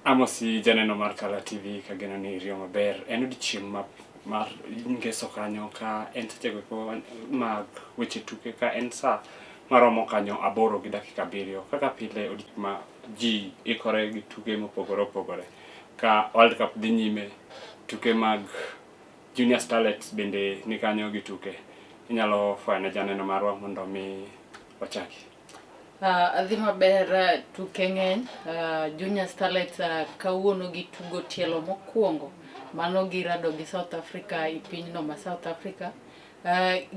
Amosi janeno mar Kala TV kageno ni iriyo maber. En odiochieng' mar ngeso kanyo ka en sechego mag weche tuke ka en sa maromo kanyo 8:07. Kaka pile odiochieng' ma ji ikore gi tuke mopogore opogore. Ka World Cup dhi nyime, tuke mag Junior Starlets bende ni kanyo gi tuke. Inyalo fwayo ne janeno marwa mondo mi wachaki. Adhi maber, tuke ng'eny. Junior Starlets kawuono gi tugo tielo mokwongo mano girado gi South Africa i pinyno ma South Africa.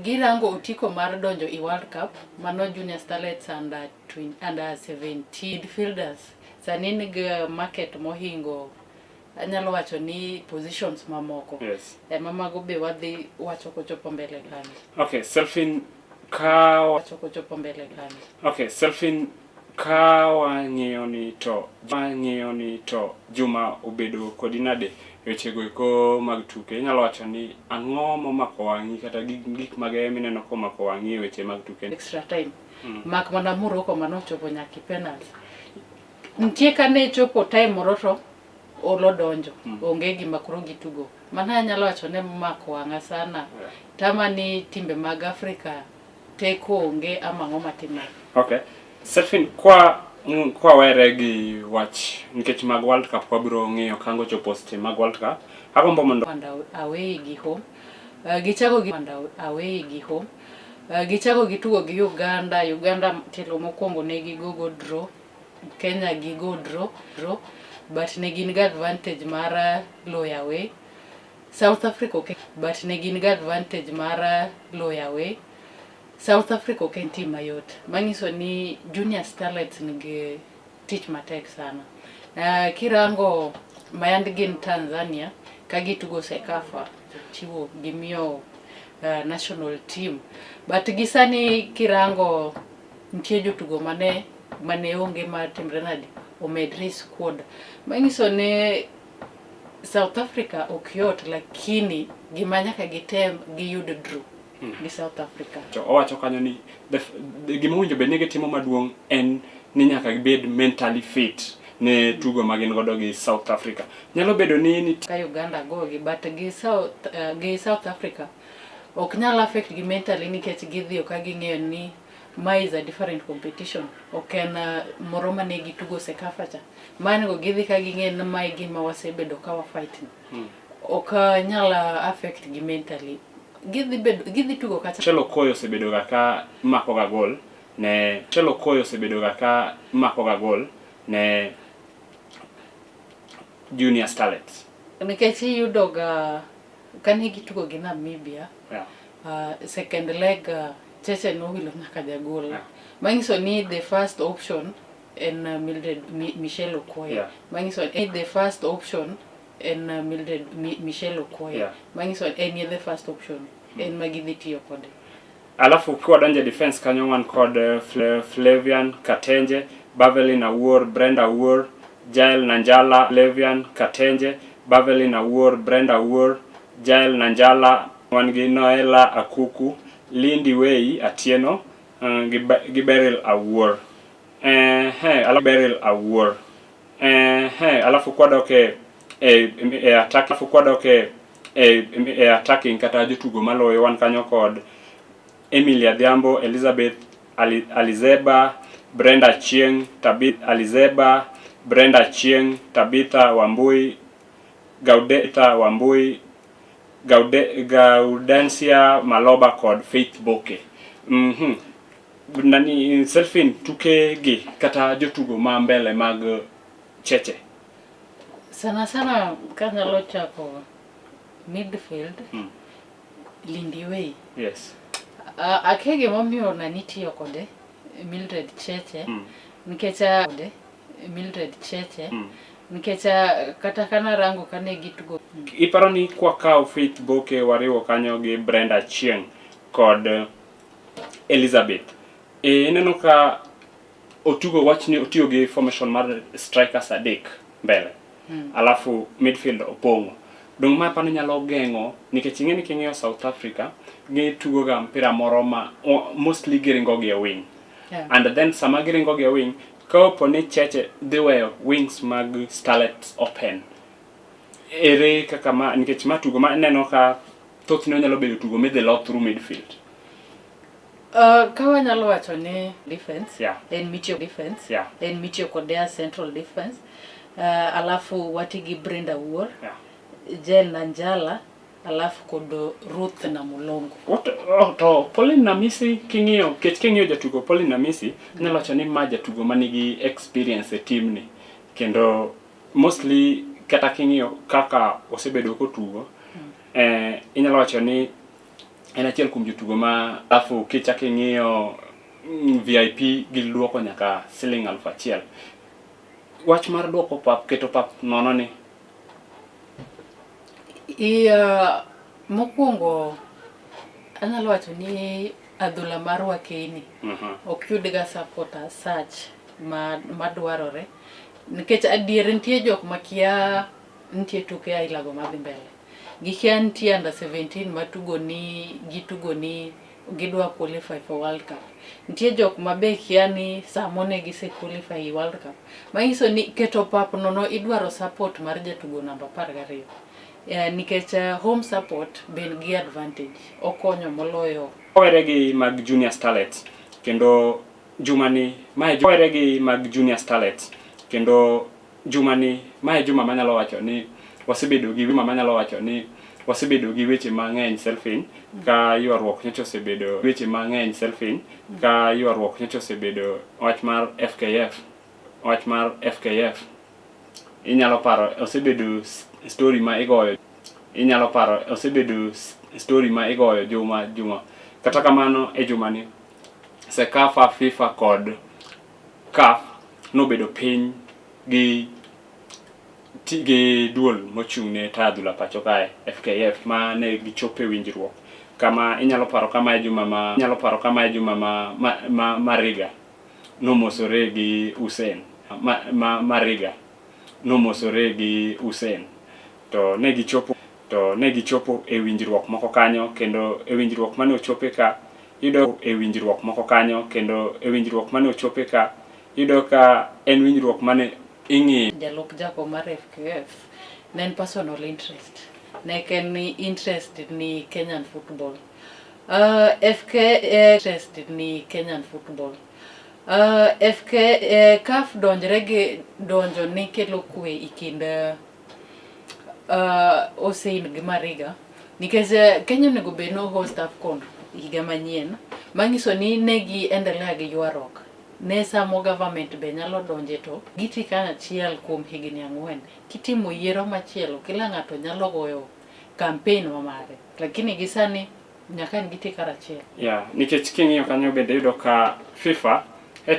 Girango otiko mar donjo i World Cup mano Junior Starlets under 17 midfielders. Sani nigi market mohingo, anyalo wacho ni positions mamoko. Yes. Mamago be wadhi wacho kochopo mbele kanyo. Okay, Selfin ka wang'iyo ni to Juma obedo kodi nade wechego eko mag tuke. Inyalo wacho ni ang'o momako wang'i kata gik mage mineno komako wang'i e weche mag tuke? Extra time. Mak mana Morocco manochopo nyaka penalty. Nitie kane chopo time moro to olo donjo. Onge gima koro gitugo. Mana anyalo wacho ne mako wang'a sana. Tamani timbe mag Afrika teko onge ama ng'o matimore. Okay. Selfin kwa were gi wach nikech mag World Cup wabiro ng'iyo kango chopo seche mag World Cup. Agombo mondo away gi home. Gichako gitugo gi Uganda. Uganda telo mokwongo ne gigogo draw. Kenya gigo draw. But ne gin gi advantage mar loyo away. South Africa ok en tim mayot. Manyiso ni Junior Starlets nigi tich matek sana. Kirango mayand gin Tanzania ka gitugo Sekafa chiwo gimiyo national team. But gisani kirango nitie jotugo mane onge matimre nade omedre squad. Manyiso ni South Africa ok yot, lakini gima nyaka gitem giyud draw gi South Africa. Owacho kanyo ni gima owinjo bed ni gitimo maduong' en ni nyaka gibed mentally fit ne tugo magin godo gi South Africa. Nyalo bedo ni ka Uganda gogi, but gi South Africa ok nyal affect gi mentally nikech gidhiyo ka ging'eyo ni ma is a different competition. Ok en moro mane gitugo Sekafa cha. Mane gidhi ka ging'eyo ni ma gima wasebedo ka wa fighting. Ok nyal affect gi mentally. Gidhi tugo kacha. Chelo Koyo osebedo ga ka mako ga gol ne Junior Starlets. Nikech iyudo ga kane gitugo gi Namibia. Second leg Cheche nowilo nyaka jagol. Manyiso ni the first option en Michelle Okoye. Manyiso ni the first option en Michelle Okoye. Manyiso en the first option en magidhi tiyo kode. Alafu kwa danje defense kanyo wan kod Flavian Katenje, Bavelin Awuor, Brenda Awuor, Jael Nanjala, Flavian Katenje, Bavelin Awuor, Brenda Awuor, Jael Nanjala, wan gi Noela Akuku, Lindy Wei Atieno, gi Beryl Awuor. Alafu kwa doke attacking kata jotugo maloyo wan kanyo kod Emilia Dhiambo, Elizabeth Alizeba, Brenda Chieng, Tabitha Wambui, Gaudensia Maloba kod Faith Boke. Nani Selfin tuke gi kata jotugo ma mbele mag Cheche. Sana kanyalo chako midfield. Lindy Wei. Yes. Akege momiyo nani tiyo kode Mildred Cheche. Nikech kata kana rango kane gitugo. Iparo ni kwa kao Faith Boke wariwo kanyo gi Brenda Chieng kod Elizabeth. Neno ka otugo wachni otiyo gi formation mar strikers adek mbele. Alafu midfield opong'o. Dong ma pano nyalo geng'o nikech ing'eni king'iyo South Africa gitugo ga mpira moro ma mostly giringo gi e wing. And then sama giringo gi e wing Kaopo ni Cheche dhi weyo wings mag Starlets open, ere kaka ma nikech ma tugo ma neno ka thothne onyalo bedo tugo midhi loth through midfield. Ka wanyalo wacho ni defense, Yeah. en micho defense, Yeah. en micho kodea central defense, alafu wati gi Brenda Wuor, Yeah. Jen Nanjala, alafu kod Ruth na Mulongo. To Pauline Namisi king'iyo jatugo Pauline Namisi, anyalo wacho ni ma jatugo manigi experience e team ni, kendo mostly kata king'iyo kaka osebedo kotugo, inyalo wacho ni en achiel kuom jotugo ma alafu kichako ing'iyo VIP giluoko nyaka Sh1,000. Wach mar duoko pap, keto pap nono ni Mokwongo anyalo wacho ni adhula mar Wakeni ok yudga support as such madwarore, nikech adier nitie jok makia nitie tuke ailago madhi mbele. Gikia nitie under 17 gitugo ni gidwa qualify for World Cup. Nitie jok mabe kia ni samone gise qualify i World Cup. Manyiso ni keto pap nono idwaro support mar jatugo namba 12. Nikech home support ben gi advantage, okonyo moloyo owere gi mag Junior Starlets, kendo jumani mae owere gi mag Junior Starlets, kendo jumani mae juma manyalo wacho ni wasebedo gi weche mang'eny selfing ka ywaruok nyocha osebedo wach mar FKF inyalo paro osebedo story ma igoyo juma. Kata kamano e jumani Sekafa, FIFA kod CAF nobedo piny gi duol mochung'ne adhula pacho kae FKF ma ne gichopo e winjruok. Kama inyalo paro kama e juma ma Mariga nomosore gi Hussein to ne gichopo e winjruok moko kanyo, kendo e winjruok mane ochope ka yudo ka en winjruok mane ing'i jalup jako mar FKF ne en personal interest, ne ken ni interest ni Kenyan football. CAF donjo ni kelo kwe i kind Hussein gi Mariga, nikech Kenya onego bed no host AFCON higa manyien, manyiso ni ne gi endelea gi ywaruok. Ne samo government be nyalo donje to giti kanyachiel kuom higni 4. Kitimo yiero machielo, kila ng'ato nyalo goyo campaign mare, lakini gisani nyaka giti karachiel. Nikech king'iyo kanyo bende yudo ka FIFA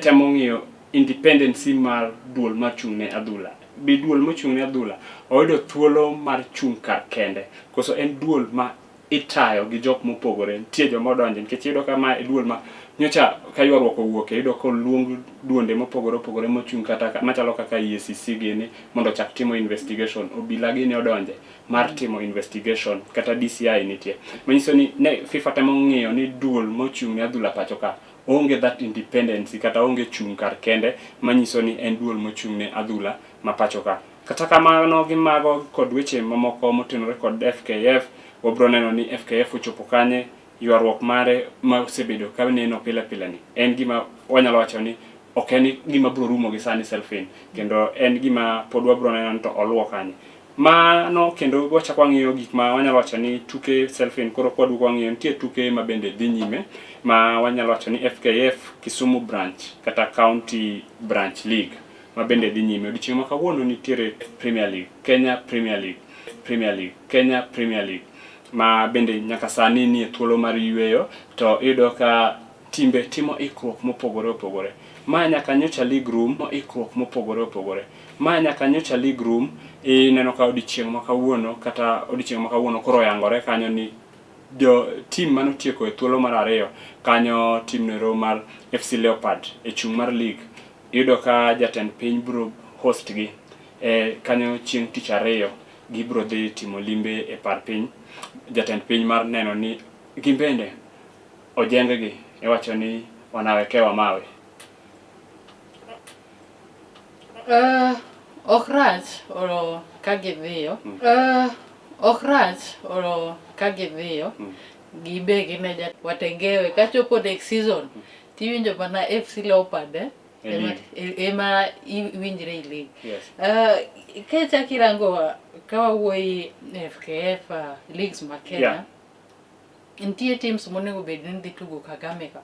temo ng'iyo independency mar duol machung'ne adhula. Be duol mochung'ne adhula oyudo thuolo mar chung' kar kende, koso en duol ma itayo gi jok mopogore. Nitie joma odonje nikech yudo kama e duol ma nyocha ka ywaruok owuok yudo koluong duonde mopogore opogore mochung' kata machalo kaka EACC gini mondo chak timo investigation. Obila gini odonje mar timo investigation, kata DCI nitie. Manyiso ni ne FIFA temo ng'iyo ni duol mochung'ne adhula pacho ka onge that independence kata onge chung' kar kende, manyiso ni en duol mochung'ne adhula ma pacho ka. Kata kamano gi mago kod weche mamoko motenore kod FKF, wabro neno ni FKF ochopo kanye, ywaruok mare ma osebedo ka neno pile ni en gima wanyalo wacho ni ok en gima bro rumo gi sani selfing, kendo en gima pod wabro neno to oluwo kanye. Mano kendo wachako wang'iyo gik ma wanyalo wacho ni tuke selfing, koro kwadwoko wang'iyo nitie tuke ma bende dhi nyime ma wanyalo wacho ni FKF Kisumu branch kata County Branch League ma bende dhi nyime. Odiochieng' ma kawuono nitiere Premier League, Kenya Premier League ma bende nyaka sani nie thuolo mar yweyo, to iyudo ka timbe timo ikruok mopogore opogore. Ma nyaka nyocha league room ineno ka odiochieng' ma kawuono koro oyangore kanyo ni team manotieko e thuolo mar 2 kanyo team nero mar FC Leopard e chung' mar league. Iyudo ka jatend piny bro host gi kanyo chieng' tich 2 gibro dhi timo limbe e par piny jatend piny mar neno ni gimbende ojenggi iwacho ni wanawekewa mawe. Okrach oro kagidhiyo. Okrach oro kagidhiyo. Gibe gine watengewe kachopo next season. Tiwinjo mana FC Leopard ema iwinjre i league. Kechakirango kawawuoyi FKF leagues ma Kenya. Nitie teams monego bed ni dhi tugo Kagame ka.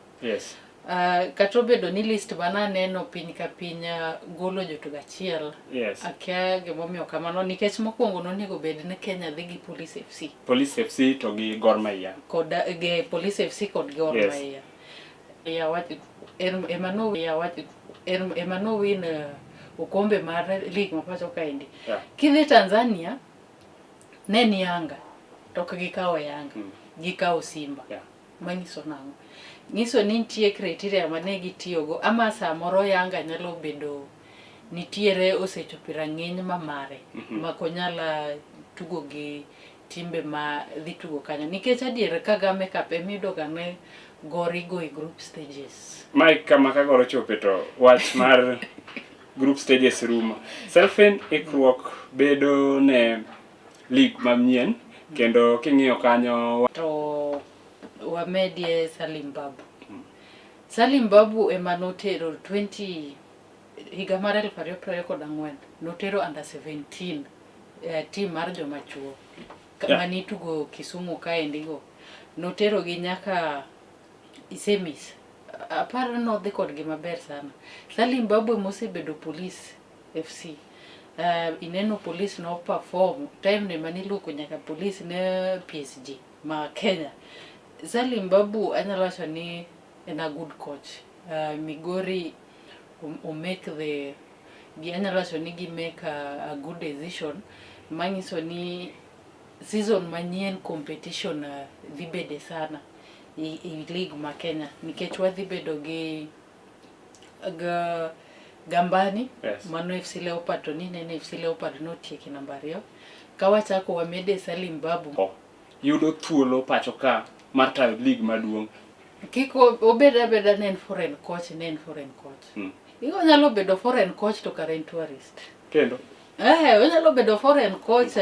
Kata obedo ni list bana neno piny ka piny golo jotugo achiel. Akia gimomiyo kamano nikech mokwongo nonego bed ni Kenya dhi gi Police FC. Police FC to gi Gor Mahia. Gi Police FC kod Gor Mahia. Emano win okombe mar league ma pacho kaendi. Kidhi Tanzania ne ni Yanga to gikawo Yanga. Gikawo Simba. Manyiso nang'o? Nyiso ni nitie criteria mane gitiyogo ama samoro Yanga nyalo bedo nitiere osechopo rang'iny mamare makonyala tugo gi timbe ma dhi tugo kanyo nikech adier Kagame Cup emiyudo ga ne gorigo e group stages. Mike kama ka goro chope to wach mar group stages rumo. Selfen ikruok bedo ne league manyien kendo king'iyo kanyo to wamedie Salim Babu. Salim Babu ema notero 20 higa mar 2024 notero under 17 team mar joma chuo mani tugo Kisumu kaendi go notero gi nyaka semis. Aparo nodhi kodgi maber sana. Salim Babu mosebedo Police FC. Ineno Police no perform time ne maniluoko nyaka Police ne PSG ma Kenya. Salim Babu anyalo wacho ni en a good coach. Migori make anyalo wacho ni make a good decision. Manyiso ni season manyien competition dhi bede sana i league ma Kenya nikech wadhi bedo gi Gambani mano FC Leopard to ni nene FC Leopard notieki namba 2 kawachako wamede Salim Babu yudo thuolo pacho ka mar tayo league maduong'. Kiko obeda nen foreign coach. Igo nyalo bedo foreign coach to karen tourist. Kendo onyalo bedo foreign coach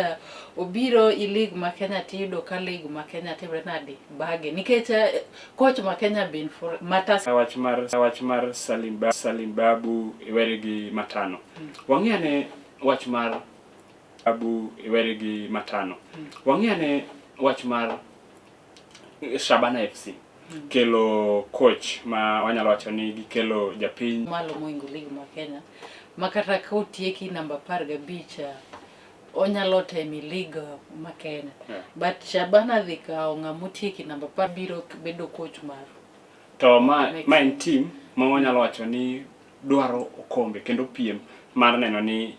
obiro i league ma Kenya tiyudo ka league ma Kenya timre nadi bage nikech coach ma Kenya bin for matas wach mar Salim Babu iwere gi Matano. Wang'iyane wach mar Babu iwere gi Matano. Wang'iyane wach mar Shabana FC kelo coach ma wanyalo wacho ni gikelo japiny malo moingo league ma Kenya makata ka otieki namba 15 onyalo temi league ma Kenya but Shabana dhi kawo ng'ama otieki namba 10 biro bedo coach mar to ma en team ma wanyalo wacho ni dwaro okombe kendo piem mar neno ni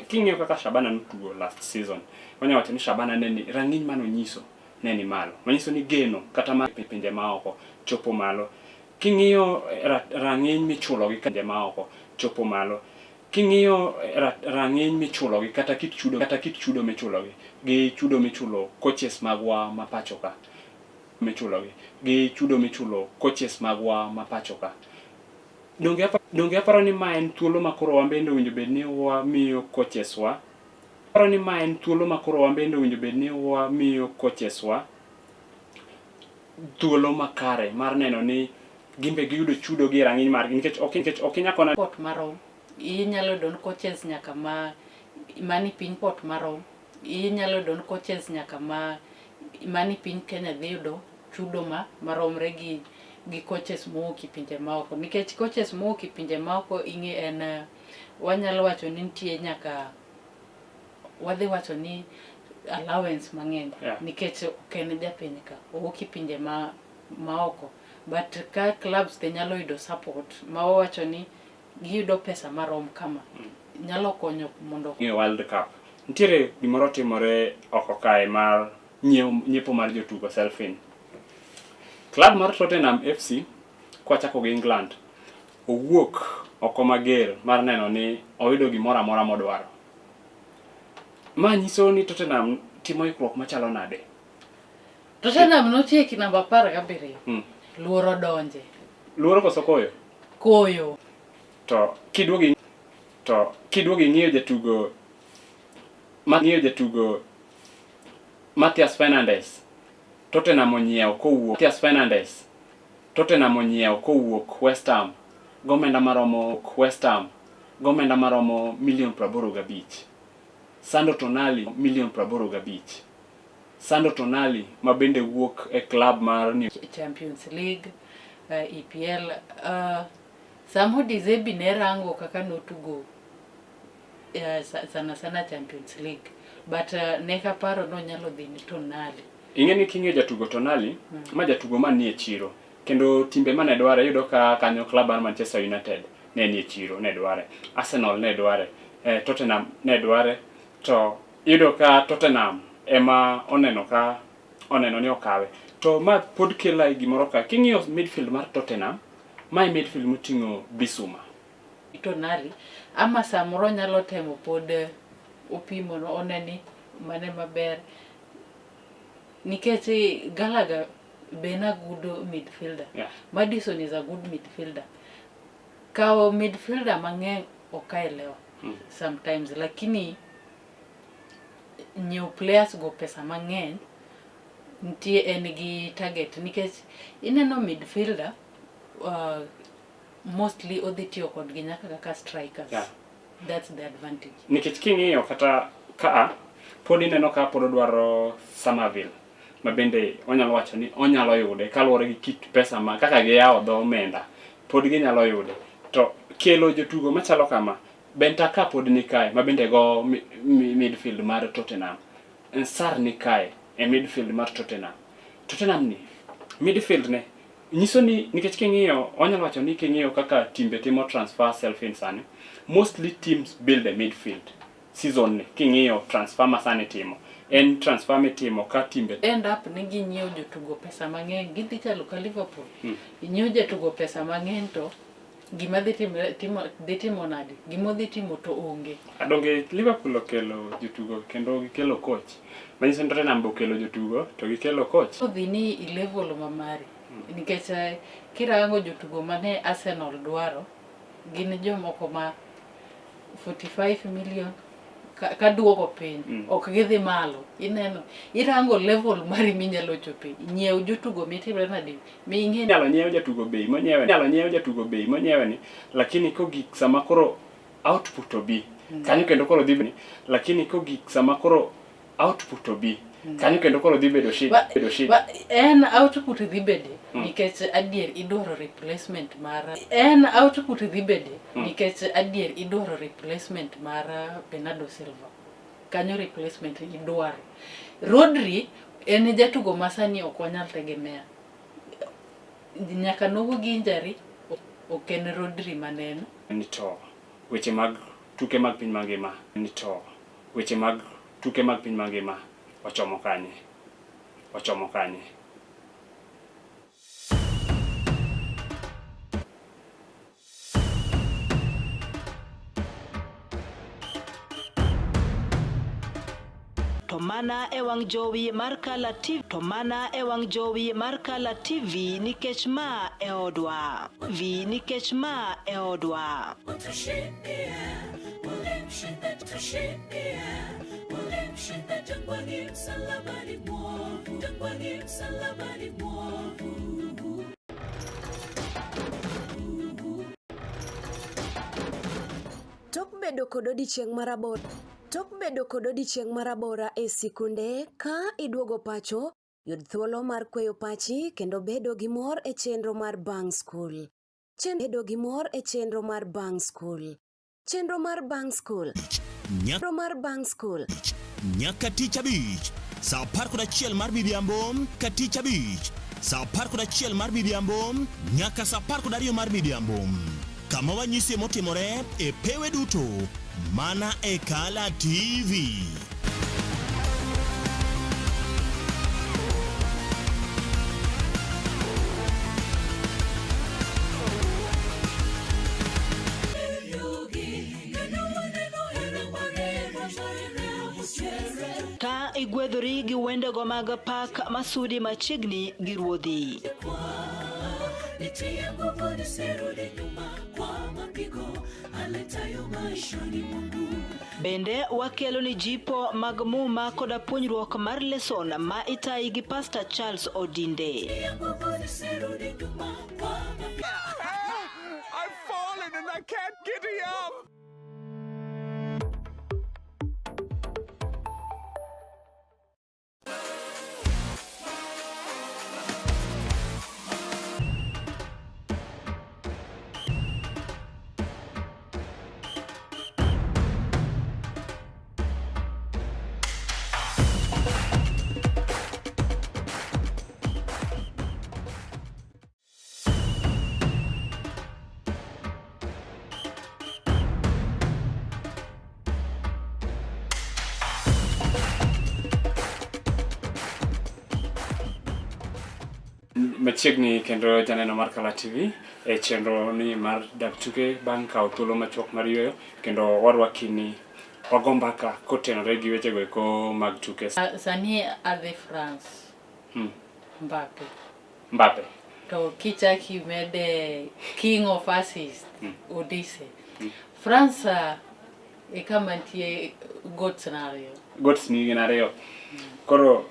king'iyo kaka Shabana notugo last season wanyalo wacho ni Shabana ne ni rang'iny manonyiso neni malo manyiso ni geno kata ma pinje maoko chopo malo. King'iyo rang'iny michulo gi pinje maoko chopo malo. King'iyo rang'iny michulo gi kata kit chudo michulo gi chudo michulo coaches magwa ma pacho ka gi chudo michulo coaches magwa ma pacho ka. Donge aparo ni ma en thuolo makoro wambende winjo bed ni wamiyo coaches wa thuolo makare mar neno ni gimbe giyudo chudo gi rang'iny margi nikech ok inyakona port marom inyalo don coaches nyaka mani piny port marom inyalo don coaches nyaka mani piny Kenya dhi yudo chudo maromre gi coaches mowuok e pinje maoko nikech coaches mowuok e pinje maoko en wanyalo wacho ni nitie nyaka wadhi wacho ni allowance mang'eny nikech ok en japiny ka owuok e pinje maoko but ka clubs te nyalo yudo support ma wawacho ni giyudo pesa marom kama nyalo konyo mondo World Cup nitiere gimoro timore oko kae mar nyiepo mar jotugo Selfin. Club mar Tottenham FC kwachako gi England owuok oko mager mar neno ni oyudo gimoro amora modwaro. Ma nyiso ni Tottenham timo ikruok machalo nade. Tottenham notieki namba 17. Luoro donje. Luoro koso koyo? Koyo. To kiduogi to kiduogi ng'iyo jatugo Matheus Fernandes Tottenham onyiewo kowuok West Ham gomenda maromo $85 million. Sandro Tonali ma bende wuok e club mar Champions League, EPL. Samo Dizebi ne rango kaka notugo sana Champions League, but ne kaparo no nyalo dhi ni Tonali. Ing'eni king'e jatugo Tonali ma jatugo man nie chiro, kendo timbe mane dware yudo ka kanyo club mar Manchester United ne nie chiro, ne dware, Arsenal ne dware, Tottenham ne dware, to yudo ka Tottenham ema oneno ni okawe. To ma pod kela gimoro ka king'iyo midfield mar Tottenham, my midfield moting'o Bissouma, Tonali ama samoro nyalo temo pod opimo no oneni mane maber, nikech Gallagher be na good midfielder. Yeah. Maddison is a good midfielder. Kao midfielder mang'eny okaelewa sometimes, lakini new players go pesa mang'eny nitie en gi target, nikech ineno midfielder mostly odhi tiyo kodgi nyaka kaka strikers. Yeah. That's the advantage. Nikech king'iyo kata pod ineno ka pod odwaro Somerville, ma bende onyalo wacho ni onyalo yude kaluwore gi kit pesa ma kaka giyawo dho omenda, pod ginyalo yude. To kelo jotugo machalo kama, Bentaka pod ni kae, ma bende go midfield mar Tottenham. Sarr ni kae e midfield mar Tottenham. Tottenham ni midfield ne nyiso ni, nikech king'iyo onyalo wacho ni king'iyo kaka timbe timo transfer self-in sani, mostly teams build a midfield season ni. King'iyo transfer ma sani timo en transfer mitimo ka timbe End up ni ginyiewo jotugo pesa mang'eny, gidhi chalo ka Liverpool. Inyiewo jotugo pesa mang'eny to gima dhi timo nade, gima dhi timo to onge. Adonge Liverpool okelo jotugo kendo gikelo coach. Manyiso ni Tottenham be okelo jotugo to gikelo coach. Odhi ni level mamari, nikech kirango jotugo mane Arsenal dwaro gin jomoko ma 45 million ka duogo piny, ok gidhi malo. Ineno irango level mari minyalo chope, nyiew jotugo mitime nade ming'e Nyalo nyiew jatugo bei monyewe ni, lakini kogik sama koro output obi kanyo kendo koro dhi lakini kogik sama koro output obi kanyo kendo koro dhi bedo shida. En output dhi bede nikech adier idwaro replacement mar Bernardo Silva. Kanyo replacement idwaro. Rodri en jatugo masani ok wanyal tegemea, nyaka nogo gi injury, ok en Rodri maneno. Nito weche mag tuke mag piny mangima wachomo kanye. To mana e wang' jowi mar Kala TV, nikech ma e odwa. Tok bedo kod odiochieng' marabora e sikunde ka iduogo pacho, yud thuolo mar kweyo pachi kendo bedo gi mor e chenro mar Bang School. Nyaka tich abich saa 11 mar midhiambo ka tich abich saa 11 mar midhiambo nyaka saa 12 mar midhiambo, kama wanyisi motimore e pewe duto mana e Kala TV. Ka igwedhori gi wendego mag pak masudi machiegni gi ruodhi. Nitie nguvu nisirudi nyuma kwa mapigo. aletayo maishani mwangu. Bende wakelo ni jipo mag muma koda puonjruok mar lesson ma itayi gi Pastor Charles Odinde. I've fallen and I can't get up. Machiegni kendo janeno mar Kala TV e chenro ni mar dak tuke bang' kawo thuolo machuok mar yueyo kendo warwaki ni wagombaka kotenore gi weche go eko mag tuke. Sani adhi France. Mbappe. To kichaki mede King of Assists Odise. France e kama ntie goats nario. Goats ni nario. Koro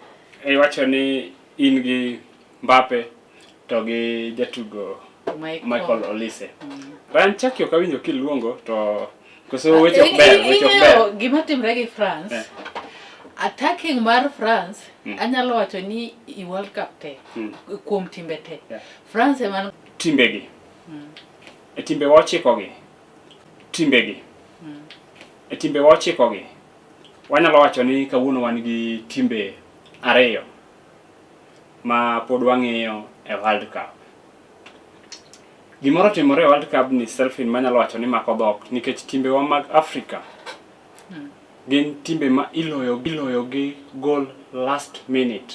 wacho ni in gi Mbappe to gi jatugo Michael Olise. Ran chaki ok awinjo kiluongo to koso weche ok ber. Gima timre gi France. Attacking mar France anyalo wacho ni i World Cup te kuom timbe te. France man timbegi. E timbe wachikogi. Timbegi. E timbe wachikogi. Wanyalo wacho ni kawuono wan gi timbe ariyo ma pod wang'iyo e World Cup. Gimoro timore e World Cup ni selfie manyalo wacho ni mako dhok nikech timbewa mag Africa gin timbe ma iloyo gi goal last minute.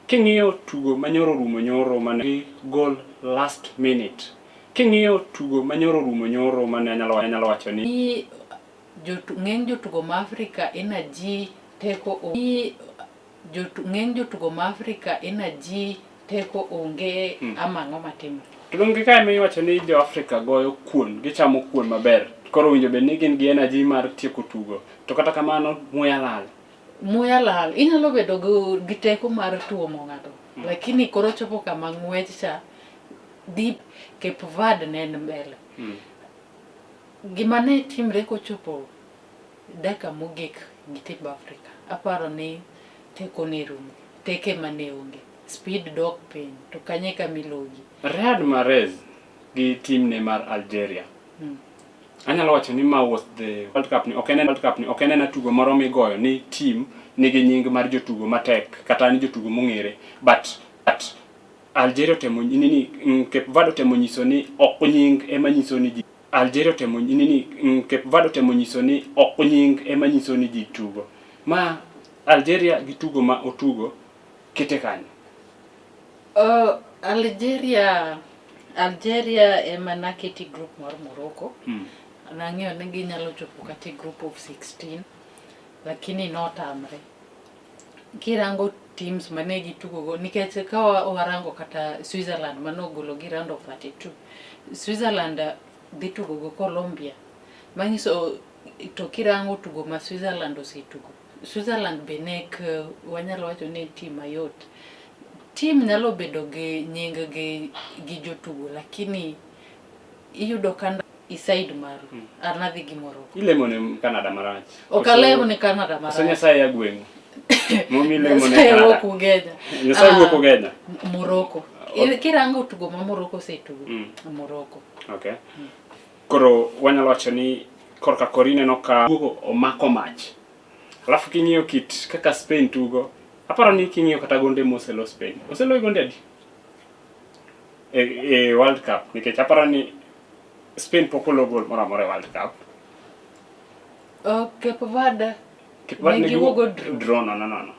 King'iyo tugo manyoro rumo nyoro mane goal last minute. King'iyo tugo manyoro rumo nyoro mane anyalo wacho ni ng'eny jotugo ma Africa energy teko ng'eny jotugo ma Africa energy teko onge amang'o matimo. To donge kae mi wacho ni jo Africa goyo kuon, gichamo kuon maber. Koro winjo be ni gin gi energy mar tieko tugo. To kata kamano muya lal. Inyalo bedo gi teko mar tuomo ng'ato. Lakini koro chopo kama ng'wech cha deep Cape Verde ne mbele. Gima ne timre kochopo daka mogik gi timbe Africa. Aparo ni teko ne rumo, teke mane onge, speed dog piny, to kanye kamilogi. Riyad Mahrez gi team ne mar Algeria. Anyalo wacho ni ma was the World Cup ni ok en tugo moro migoyo ni team nigi nying mar jotugo matek kata ni jotugo mong'ere but Algeria temo Cape Verde temo nyiso ni ok nying ema nyiso ni ji. Cape Verde temo nyiso ni ok nying ema nyiso ni ji tugo. Ma Algeria gi tugo ma otugo kete kanyo. Algeria ema naketi group mar Morocco. Nang'eyo ni ginyalo chopo kati group of 16 lakini notamre. Kirango teams mane gitugo go nikech ka warango kata Switzerland manogolo gi round of 32. Switzerland dhi tugo go Colombia. Manyiso to kirango tugo ma Switzerland osetugo. Switzerland benek wanyalo wacho ni team mayot. Team nyalo bedo gi nying gi jotugo lakini iyudo kanda iside maru anadhi gi Morocco. Ilemo ne Canada marach. Okalemo ne Canada marach. Sonya sai ya gweng. Momi lemo ne Canada. Nyasai wuok Ugenya. Morocco. Kirango tugo ma Morocco setugo. Morocco. Okay. Koro wanyalo wacho ni korka korine no ka omako mach. Alafu king'iyo kit kaka Spain tugo. Aparo ni king'iyo kata gonde moselo Spain. Oselo gonde adi? E World Cup nikech aparo ni Spain pokolo gol moro amora e World Cup. Cape Verde ne giwogo draw no.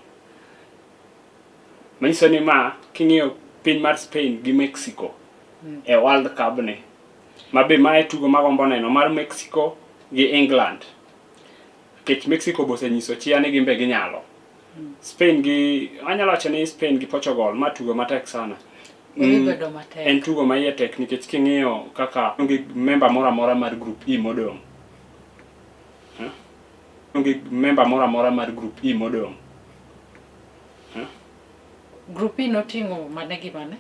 Manyiso ni ma king'iyo piny mar Spain gi Mexico e World Cup ne. Mabe mae tugo magombo neno mar Mexico gi England. Kech Mexico bose nyiso chia ni gimbe ginyalo. Spain gi anyalo wacho ni Spain gi Portugal ma tugo matek sana. En tugo ma iye tek nikech king'iyo kaka onge member moro amora mar group E modong. onge member mora mar group E modong. Group E noting'o mane gi mane?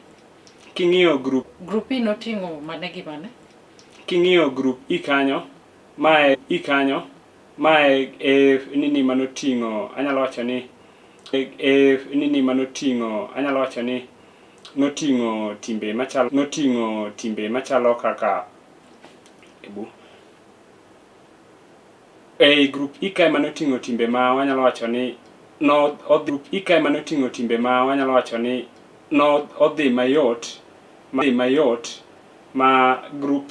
King'iyo Group E noting'o mane gi mane? King'iyo group E kanyo, mae nini manoting'o, anyalo wacho ni noting'o timbe machalo kaka group E kae manoting'o timbe ma wanyalo wacho ni odhi mayot ma group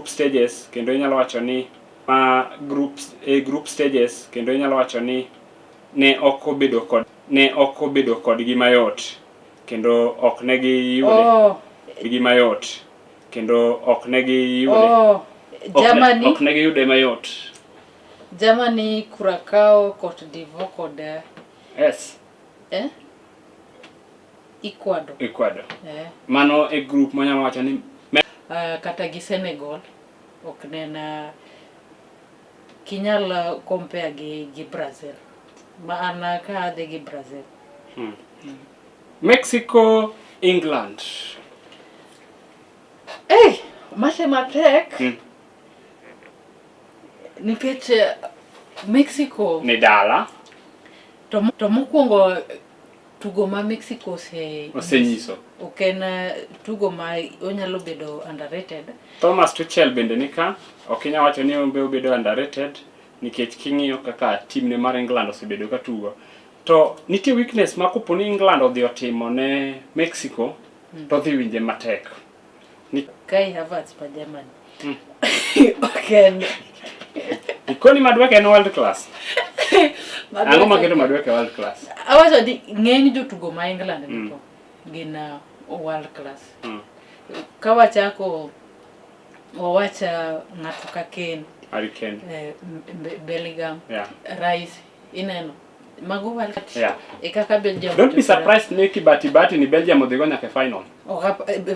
stages kendo inyalo wacho ni ne ok obedo kodgi mayot kendo ok ne giyude mayot. Germany, Curacao, Cote d'Ivoire kod Ecuador. Mano e group manyalo wacho ni kata gi Senegal ok nena kinyal compare gi Brazil. Ma an ka adhi gi Brazil. Mexico, England. Mate matek. Nikech Mexico ni dala to mokwongo tugo ma Mexico osenyiso ok en tugo ma onyalo bedo underrated. Thomas Tuchel bende nika ok inyalo wacho ni obedo underrated nikech king'iyo kaka team ne mar England osebedo ka tugo to nitie weakness ma kopo ni England odhi otimo ne Mexico to dhi winje matek. Kai Havertz pa Germany ok ikoni Madueke en world class. Ang'o maketo Madueke world class? Awacho ni ng'eny jotugo ma England niko gin world class. Ka wachako wawacha ng'ato ka Kane, Harry Kane, Bellingham, Rice, ineno mago world class. Kaka Belgium. Don't be surprised ni Kibati ni Belgium odhigo nyaka final.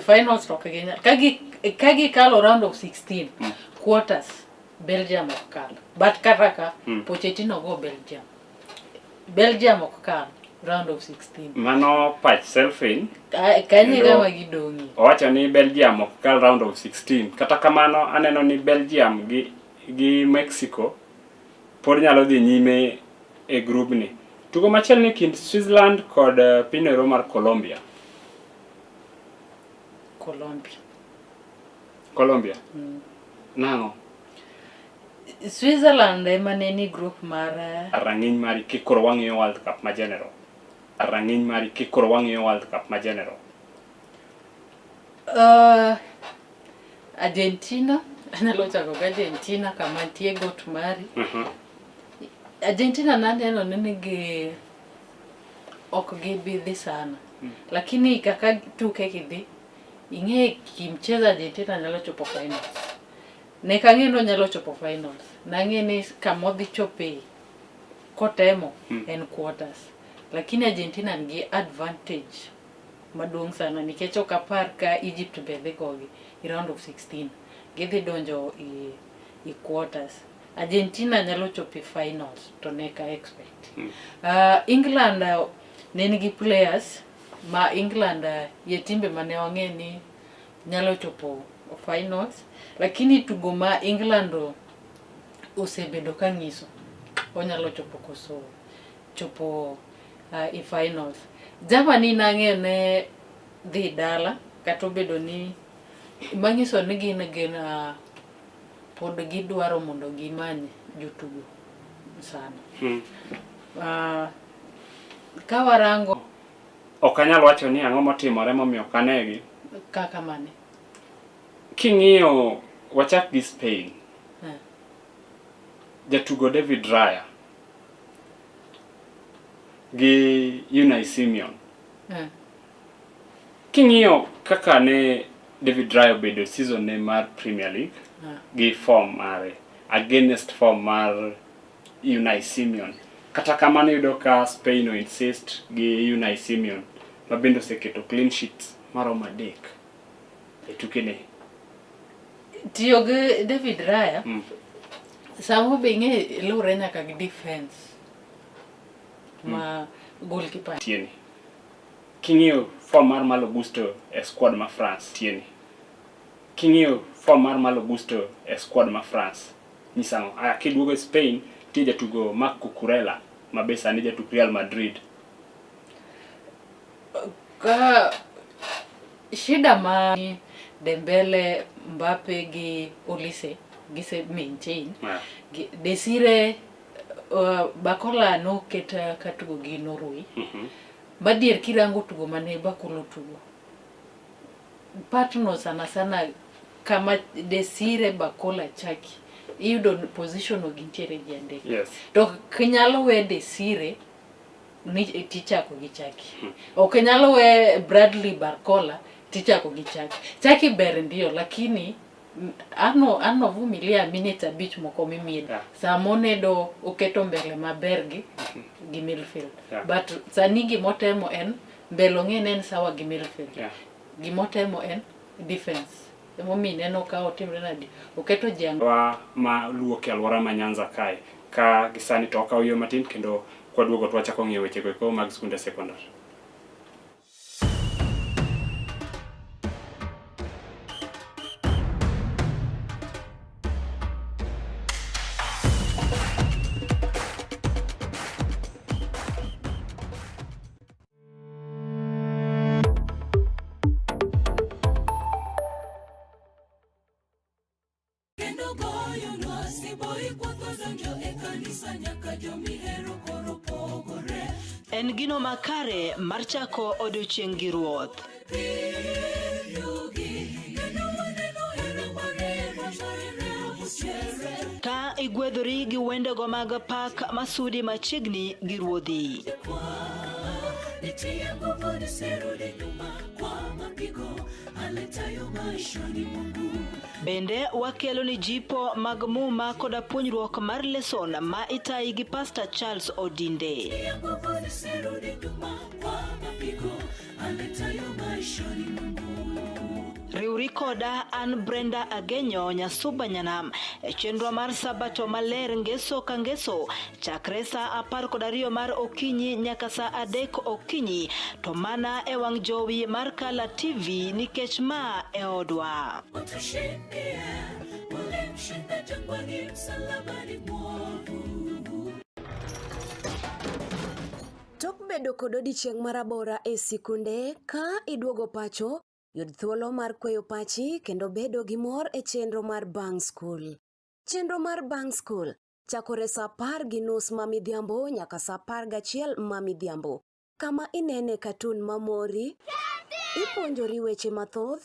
Finals to Kenya. Kagi kalo round of 16 quarters Belgium ok kal. But Karaka Pochettino go Belgium ok kal round of 16. Mano patch selfin. Kanye gama gidongi. Owacho ni Belgium ok kal round of 16. Kata kamano aneno ni Belgium gi Mexico pod nyalo dhi nyime e group ni. Tugo machielo ni kind Switzerland kod pinero mar Colombia. Nang'o? Switzerland ema ne ni group mar rang'iny mari kikoro wang'iyo World Cup ma general. Argentina, anyalo chako gi Argentina kama nitie got mari. Argentina naneno nigi ok gibidhi sana. Lakini kaka tuke kidhi ing'e kimcheza Argentina nyalo chopo finals. Ne kang'eno nyalo chopo finals. Nang'e ni kamodhi chope kotemo en quarters. Lakini Argentina nigi advantage maduong' sana nikech ok apar ka Egypt be dhi gogi i round of 16. Gidhi donjo i quarters. Argentina nyalo chopo finals to ne ka expect. England ne nigi players ma England ye timbe mane wang'e ni nyalo chopo finals. Lakini tugo ma England osebedo ka ng'iso onyalo chopo i finals. Germany nang'e ne dhi dala kata obedo ni manyiso ni gin pod gidwaro mondo gimany jotugo sana. Ka warango ok anyalo wacho ni ang'o motimore momiyo kanegi kaka mane. King'iyo wachak gi Spain. Jatugo David Raya gi Unai Simon. King'iyo kaka ne David Raya obedo season ne mar Premier League gi form mare against form mar Unai Simon. Kata kamano yudo ka Spain insist gi Unai Simon ma bende oseketo clean sheets maromo 3 e tukene. Tiyo gi David Raya Samo benge lure nyaka gi defense ma goalkeeper Tieni. King'iyo form mar Malo Gusto e squad ma France Tieni. King'iyo form mar Malo Gusto e squad ma France. Nisano aya kiduogo Spain ti jatugo Marc Cucurella ma be sani jatug Real Madrid. Ka shida ma Dembele, Mbappe gi Olise gise maintain Desire Bakola no keta katugo gi Norway. Badier kirango tugo mane Bakolo tugo. Partner sana kama Desire Bakola chaki. Iyudo position ogintiere ji andek. Yes. To kinyalo we Desire ni tichako gi chaki. Ok nyalo we Bradley Barcola tichako gi chaki. Chaki ber ndio lakini ano vumilia minute abich moko mimie. Samonedo oketo mbele maber gi midfield. But sani gimotemo en mbelo ng'en sawa gi midfield. Gimotemo en defense. Emomi neno ka otimre nadi oketo jang wa ma luok e alwora ma Nyanza kae ka gisani to okaw yo matin kendo kwaduogo to wachako ng'iyo weche go mag skunde sekondari. En gino makare mar chako odiochieng' gi ruoth. Ka igwedhori gi wendego mag pak masudi machiegni gi ruodhi. Bende wakelo ni jipo mag muma koda puonjruok mar lesson ma itayi gi Pastor Charles Odinde. Riuri koda an Brenda Agenyo Nyasuba Nyanam e chenro mar Sabato maler ngeso ka ngeso chakre sa 12 mar okinyi nyaka sa 3 okinyi to mana e wang' jowi mar Kala TV nikech ma e odwa. Tok bedo kod odiochieng' marabora e sikunde ka iduogo pacho yud thuolo mar kweyo pachi kendo bedo gi mor e chenro mar Bang School. Chenro mar Bang School chakore sa 10:30 ma midhiambo nyaka sa 11 ma midhiambo. Kama inene katun mamori, ipuonjori weche mathoth,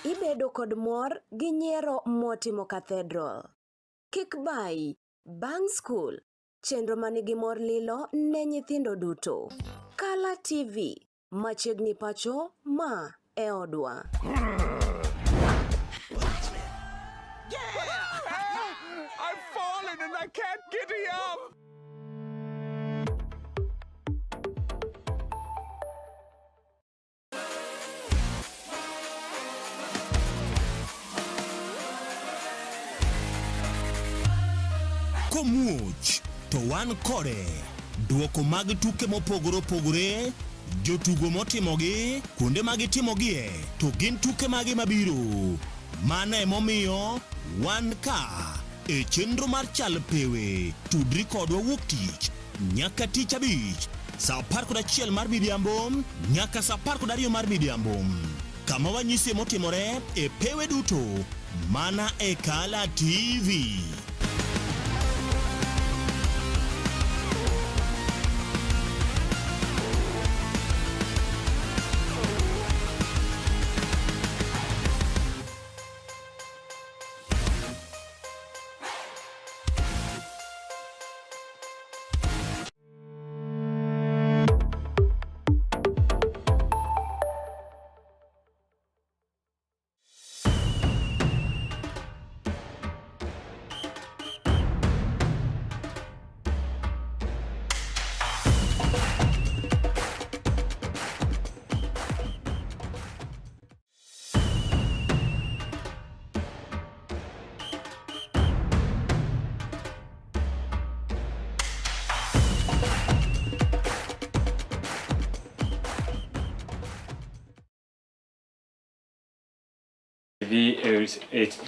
ibedo kod mor gi nyiero motimo Cathedral. Kik bai, Bang School, chenro manigi mor lilo ne nyithindo duto. Kala TV, machiegni pacho ma e odwa. I've fallen and I can't giddy up. Komuoch to wan kode duoko mag tuke mopogore opogore, jotugo motimogi, kuonde mag timogie, to gin tuke mage mabiro. Mano emomiyo wan ka e chenro mar Chal Pewe. Tudri kodwa wuok tich nyaka tich abich sa 11 mar midhiambo nyaka sa 12 mar midhiambo. Kama wanyisi motimore e pewe duto mana e Kala TV.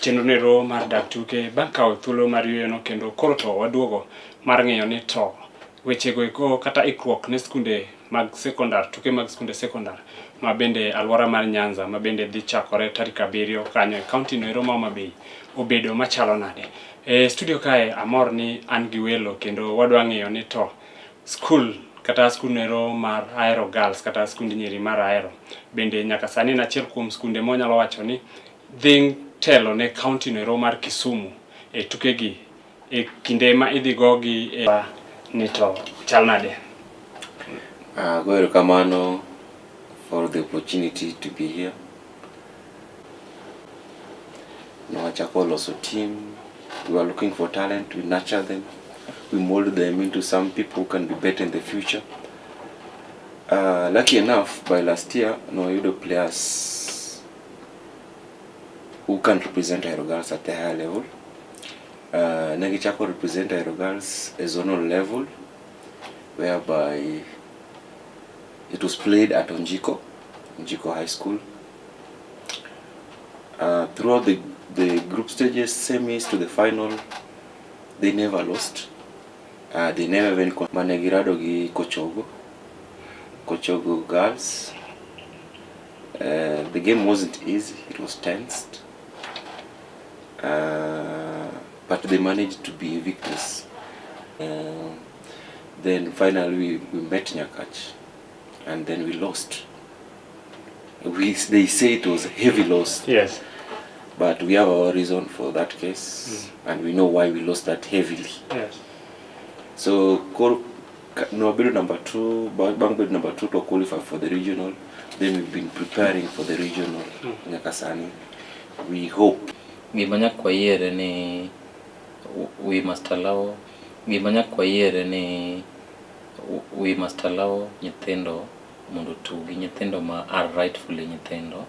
chenro nero mar dak tuke bang' kawo thuolo mar yueyono kendo koro to waduogo mar ng'eyo ni to wechego eko kata ikruok ne skunde mag sekondar tuke mag skunde sekondar ma bende alwora mar Nyanza ma bende dhi chakore tarik 7 kanyo e kaunti no ero ma Homa Bay obedo machalo nade. E studio kae amor ni an gi welo kendo wadwa ng'eyo ni to skul kata skul nero mar Ahero Girls kata skund nyiri mar Ahero bende nyaka sani na achiel kuom skunde monyalo wacho ni dhi telo ne kaunti nero mar Kisumu e tukegi e kinde ma idhi gogi ni to chal nade. Goero kamano for the opportunity to be here. Nawachako loso team. We are looking for talent. We nurture them. We mold them into some people who can be better in the future. Lucky enough, by last year, no players who can represent Ahero Girls at the higher level. Nagichako represent Ahero Girls at zonal level, whereby it was played at Njiko High School. Throughout the group stages, semis to the final, they never lost. They never even Manegirado gi Kochogo Girls. The game wasn't easy, it was tensed. But they managed to be victors. Then finally we met Nyakach, and then we lost. They say it was a heavy loss. Yes. But we have our reason for that case, and we know why we lost that heavily. Yes. So, Bangbury number 2 to qualify for the regional. Then we've been preparing for the regional. Nyakasani. We hope. Gimanya kwa yere ni we must allow nyithindo mondo tugi nyithindo ma are rightfully nyithindo.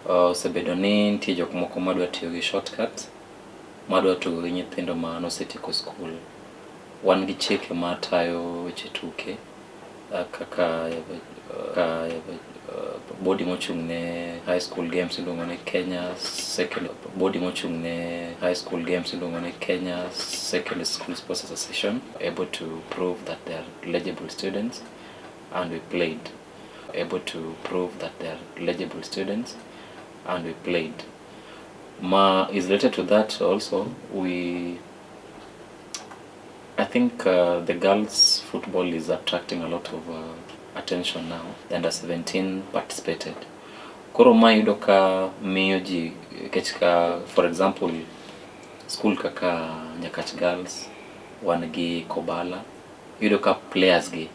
Osebedo ni nitie jok moko madwa tiyo gi shortcuts, madwa tugo gi nyithindo ma nosetieko skul. Wan gi chike ma tayo weche tuke kaka body mochung ne high school games iluongo ne Kenya Secondary School Sports Association, able to prove that they are eligible students, and we played. Is related to that also. I think the girls football is attracting a lot of attention now. The under 17 participated. Koro ma yudo ka miyo ji kechka, for example, school kaka Nyakach Girls, wan gi Kobala, yudo ka players gi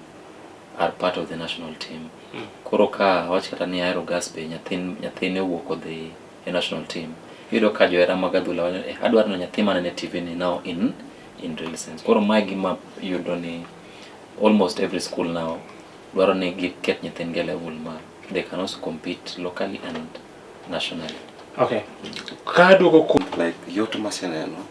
are part of the national team. Koro ka wach kata ni Ahero Girls be nyathine wuok odhi e national team. Yudo ka joera mag adhula adwaro no nyathi manene TV ni now in real sense. Koro ma gima yudo ni almost every school now dwaro ni giket nyithinge level ma they can also compete locally and nationally. Okay. Kadugo like Yoto Maseneno,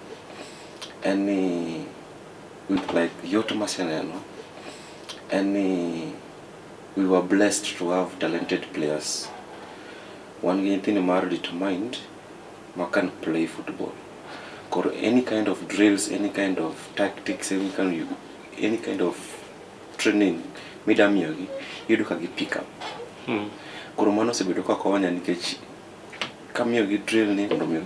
we were blessed to have talented players. One thing are determined, man can play football. Or any kind of drills, any kind of tactics, any kind of training, midam yogi, you do kagi pick up. Koromano se bidoka kwa wanya nikechi. Kami yogi drill ni kondomi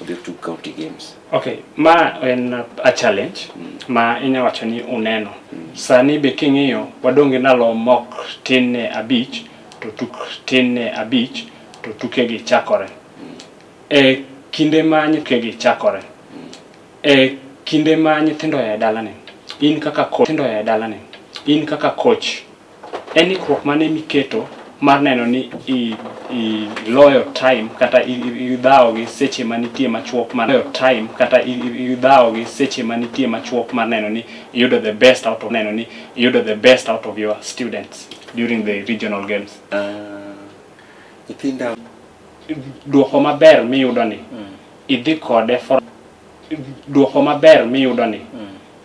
the two county games. Okay, ma en a challenge ma inya wacho ni uneno. Sani be king'iyo wadonge nalo mok tin ne abich to tuk tin ne abich to tukegi chakore. E kinde ma nyithigi chakore. E kinde ma nyithindo ya dalane. In kaka coach. Any crop mane miketo mar neno ni I loyo time kata I dhao gi seche manitie machuok mar loyo time kata I dhao gi seche manitie machuok mar neno ni yudo the best out of your students during the regional games. Nyithinda duoko maber miyudo ni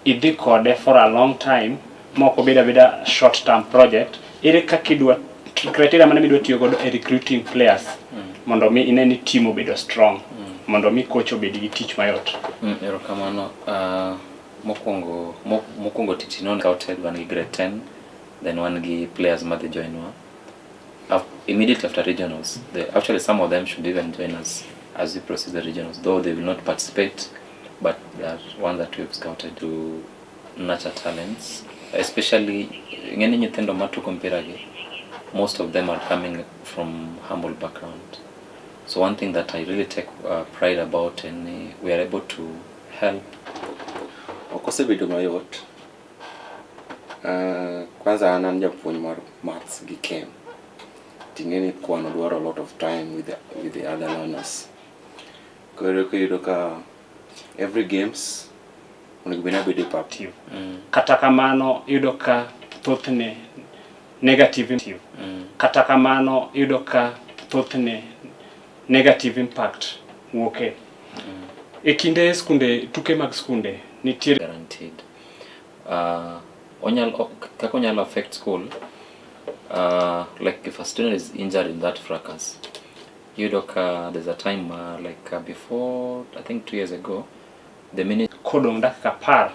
idhi kode for a long time, moko beda short term project. Ere kakidwa criteria mane midwa tiyo godo e recruiting players mondo mi ine ni team obedo strong, mondo mi coach obed gi tich mayot. Erokamano. Mokwongo tich non scouted wan gi grade 10, then wan gi players ma dhi join wa. Immediately after regionals, actually some of them should even join us as we proceed the regionals, though they will not participate, but they are one that we've scouted to nurture talents, especially ng'eny nyithindo matuko mpira gi, most of them are coming from humble background. So one thing that I really take pride about, and we are able to help. Okosebedo mayot. Kwanza an japuonj mar maths gi chem. Ting'eni kwano dwaro a lot of time with the other learners. Koro kiyudo ka every games onego bed abede pap. Kata kamano yudo ka thothne negative kata kamano yudo ka thothne negative impact wuoke. E kinde skunde, tuke mag skunde nitiere guaranteed. Kaka onyalo affect school, like if a student is injured in that fracas, yudo ka there's a time before, I think 2 years ago, the minute kodong dakika par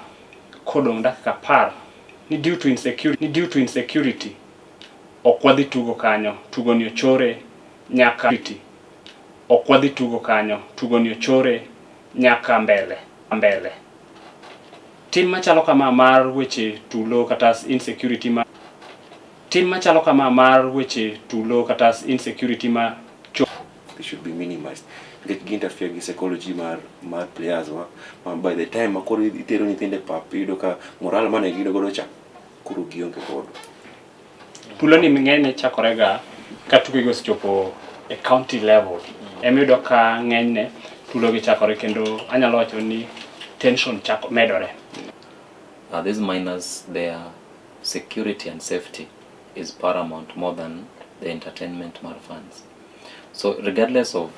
ni due to insecurity okwadhi tugo kanyo, tugo ni ochore nyaka okwadhi tugo kanyo, tugo ni ochore nyaka mbele. Tim machalo kama mar weche tulo kata insecurity ma They should be minimized. Get interfere gi psychology mar players by the time makoro itero nyithinde pap, yudo ka moral mane gido godo cha kuro gionge godo. Tulo ni ng'eny chakorega ka tuke go chopo e county level. Emiyudo ka ng'enyne tulo gi chakore, kendo anyalo wacho ni tension medore. These minors, their security and safety is paramount more than the entertainment mar fans. So regardless of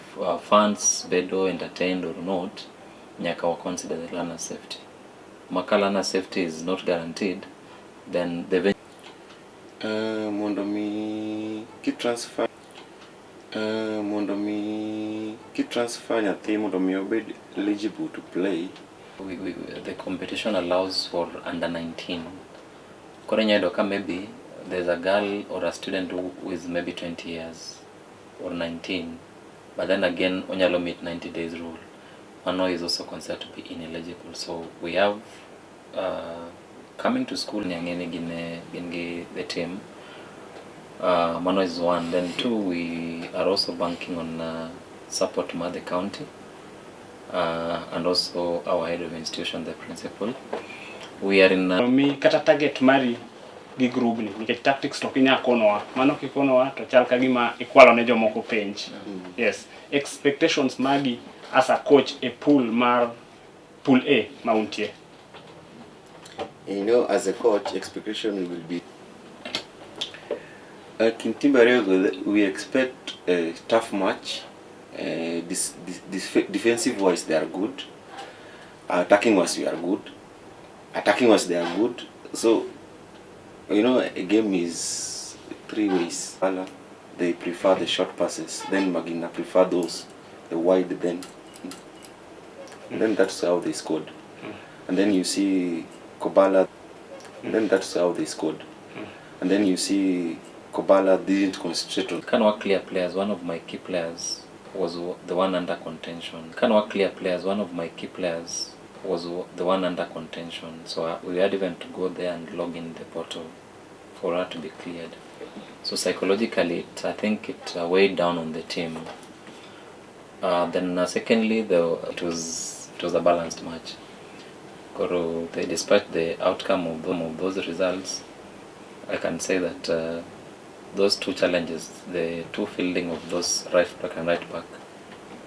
fans bedo entertained or not, nyaka wa consider the learner safety. Maka learner safety is not guaranteed, then the mondo mi ki transfer nyathi mondo mi obed eligible to play. The competition allows for under 19. Kore nyado ka maybe there's a girl or a student who is maybe 20 years or 19, but then again onyalo meet 90 days rule. Mano is also considered to be ineligible. So we have coming to school nyangene gine the team. Mano is one. Then two, we are also banking on support from the county. And also our head of institution, the principal. We are in mi kata target mari gi group ni nikech tactics to kinya konowa, mano kikonowa to chal ka gima ikwalo ne jomoko penj. Yes, expectations magi as a coach e pool A mauntie. You know, as a coach, expectation will be Kimtimbarego, we expect a tough match. Defensive wise they are good, attacking wise we are good, they are good. So you know, a game is 3 ways. They prefer the short passes, then Magina prefer the wide, then that's how they scored. And then you see Kobala, then that's how they scored. And then you see Kobala didn't concentrate on Kanwa clear players. One of my key players was the one under contention. One of my key players was the one under contention. So we had even to go there and log in the portal for her to be cleared. So psychologically, I think it weighed down on the team. Then secondly, it was a balanced match. Despite the outcome of those results, I can say that those two challenges, the two fielding of those right back and right back,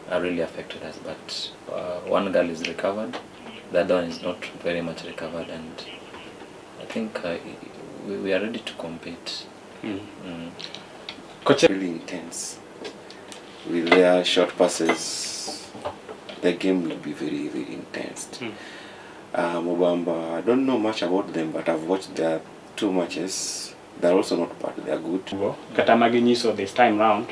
are really affected us. But one girl is recovered, the other one is not very much recovered, and I think we are ready to compete. Coach, really intense. With their short passes, the game will be very, very intense. Mobamba, I don't know much about them, but I've watched their 2 matches. They're also not bad, they're good. Kata maginyiso this time round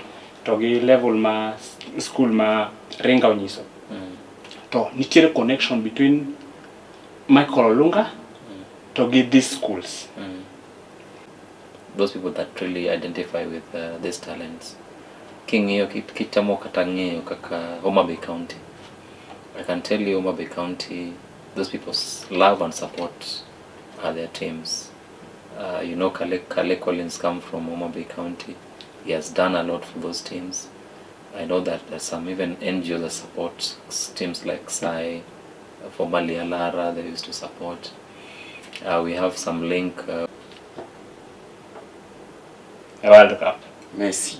to gi level ma school ma Ringa onyiso. To nitiere connection between Michael Olunga to gi these schools. Those people that really identify with these talents. King'iyo kitamo kata ng'iyo kaka Homa Bay County. I can tell you Homa Bay County, those people love and support their teams. You know, Kale Collins come from Homa Bay County. He has done a lot for those teams. I know that there's some even NGOs that support teams like SAI, formerly Alara, they used to support. We have some link. World Cup. Messi.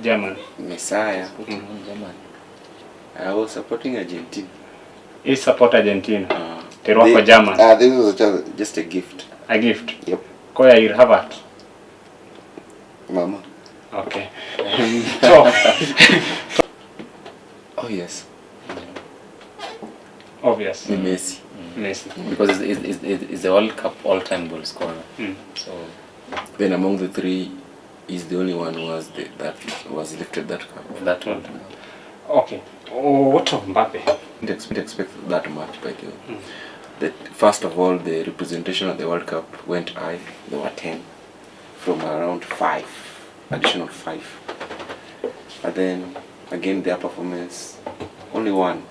German. Messiah. I was supporting Argentina. He support Argentina. For German. This was just a gift. A gift? Yep. Koya you have it? Mama. Okay. So, oh yes. Obvious. Messi. Messi. Because it's the World Cup all-time goal scorer. So then among the three, he's the only one who was that was lifted that cup. That one. Okay. What of Mbappe? Didn't expect that much, by the way. That first of all, the representation at the World Cup went high. There were 10 from around 5, additional 5. But then again, their performance, only one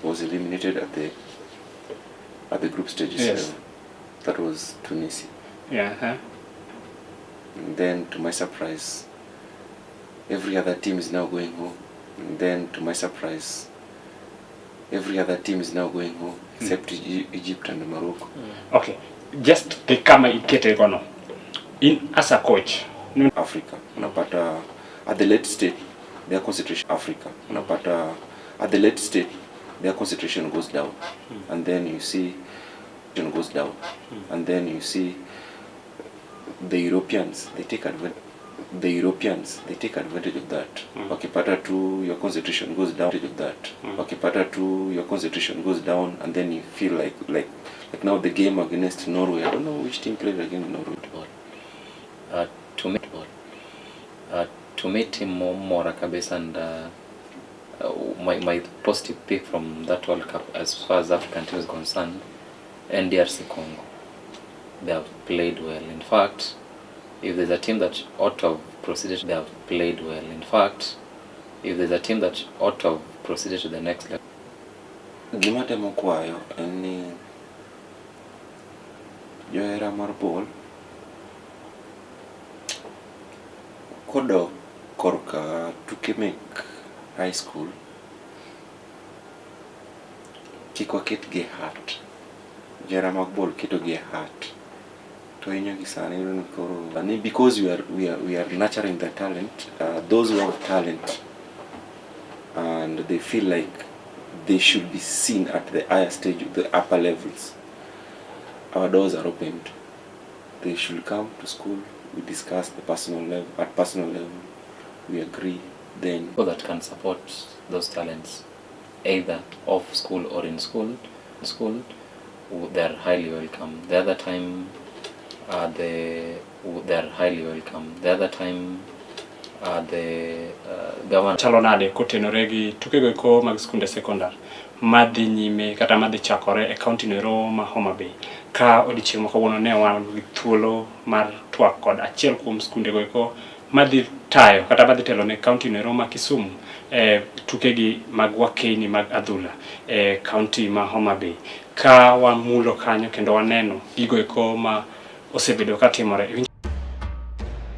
was eliminated at the group stages. Yes. That was Tunisia. Yeah. And then, to my surprise, every other team is now going home. And then, to my surprise, every other team is now going home except Egypt and Morocco. Okay, just the kama ikete gono. In as a coach, Africa, unapata at the late stage their concentration Africa, unapata at the late stage their concentration goes down, and then you see goes down, and then you see the Europeans they take advantage. Of that. Wakipata tu, your concentration goes down. Of that. Wakipata tu, your concentration goes down, and then you feel like now the game against Norway. I don't know which team played against Norway. To meet him more kabisa, and my positive pick from that World Cup as far as African team is concerned, DRC Congo. They have played well. In fact, if there's a team that ought to have proceeded, they have played well. In fact, if there's a team that ought to have proceeded to the next level. Gima temo kwayo en ni johera mar ball kodok korka tuke mek high school kik waket gi heart. Johera mag ball keto gi heart. Because we are nurturing the talent, those who have talent and they feel like they should be seen at the higher stage, the upper levels, our doors are opened. They should come to school, we discuss the personal level, at personal level, we agree, then people that can support those talents either off school or in school, they're highly welcome. The other time they're highly welcome. The other time the government chalonade kotenore gi tukego ko mag skunde sekondar madhi nyime kata madhi chakore e county no ma Homa Bay ka odichieng' moko wono ne wan gi thuolo mar twak kod achiel kuom skunde go ko madhi tayo kata madhi telo ne county no ma Kisumu tukegi mag wakeni mag adhula county ma Homa Bay ka wamulo kanyo kendo waneno gigo ko ma osebedo ka timore.